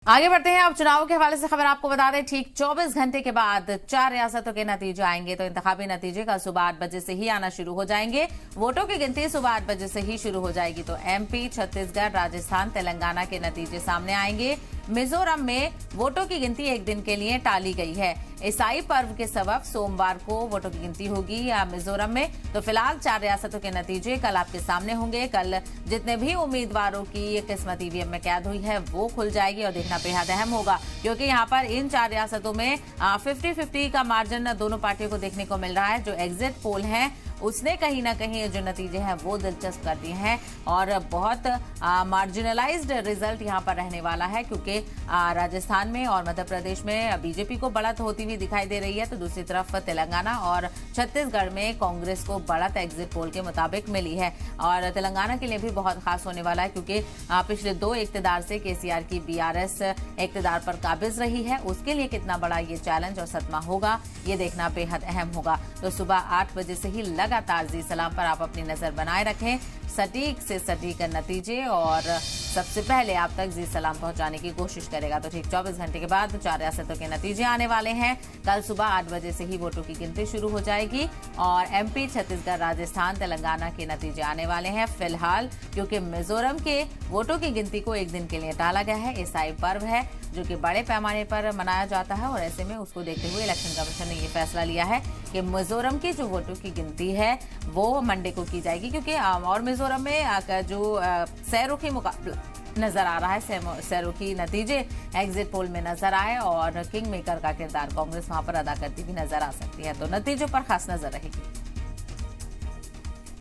आगे बढ़ते हैं। अब चुनाव के हवाले से खबर आपको बता दें, ठीक 24 घंटे के बाद 4 रियासतों के नतीजे आएंगे। तो इंतखाबी नतीजे कल सुबह 8 बजे से ही आना शुरू हो जाएंगे। वोटों की गिनती सुबह 8 बजे से ही शुरू हो जाएगी। तो एमपी, छत्तीसगढ़, राजस्थान, तेलंगाना के नतीजे सामने आएंगे। मिजोरम में वोटों की गिनती एक दिन के लिए टाली गई है। ईसाई पर्व के सबब सोमवार को वोटों की गिनती होगी या मिजोरम में। तो फिलहाल 4 रियासतों के नतीजे कल आपके सामने होंगे। कल जितने भी उम्मीदवारों की किस्मत ईवीएम में कैद हुई है वो खुल जाएगी और देखना बेहद अहम होगा, क्योंकि यहाँ पर इन 4 रियासतों में 50-50 का मार्जिन दोनों पार्टियों को देखने को मिल रहा है। जो एग्जिट पोल है उसने कहीं ना कहीं जो नतीजे हैं वो दिलचस्प कर दिए हैं और बहुत मार्जिनलाइज्ड रिजल्ट यहाँ पर रहने वाला है, क्योंकि राजस्थान में और मध्य प्रदेश में बीजेपी को बढ़त होती हुई दिखाई दे रही है, तो दूसरी तरफ तेलंगाना और छत्तीसगढ़ में कांग्रेस को बढ़त एग्जिट पोल के मुताबिक मिली है। और तेलंगाना के लिए भी बहुत खास होने वाला है, क्योंकि पिछले 2 इक्तदार से केसीआर की बीआरएस इक्तदार पर काबिज रही है। उसके लिए कितना बड़ा ये चैलेंज और सदमा होगा ये देखना बेहद अहम होगा। तो सुबह 8 बजे से ही लगातार जी सलाम पर आप अपनी नजर बनाए रखें। सटीक से सटीक नतीजे और सबसे पहले आप तक जी सलाम पहुंचाने की कोशिश करेगा। तो ठीक 24 घंटे के बाद 4 रियासतों के नतीजे आने वाले हैं। कल सुबह 8 बजे से ही वोटों की गिनती शुरू हो जाएगी और एमपी, छत्तीसगढ़, राजस्थान, तेलंगाना के नतीजे आने वाले हैं फिलहाल, क्योंकि मिजोरम के वोटों की गिनती को एक दिन के लिए टाला गया है। ईसाई पर्व है जो कि बड़े पैमाने पर मनाया जाता है और ऐसे में उसको देखते हुए इलेक्शन कमीशन ने ये फैसला लिया है कि मिजोरम की जो वोटों की गिनती है वो मंडे को की जाएगी, क्योंकि और मिजोरम में जो सैरुखी मुकाबला नजर आ रहा है, सैरुखी नतीजे एग्जिट पोल में नजर आए और किंग मेकर का किरदार कांग्रेस वहां पर अदा करती हुई नजर आ सकती है। तो नतीजों पर खास नजर रहेगी।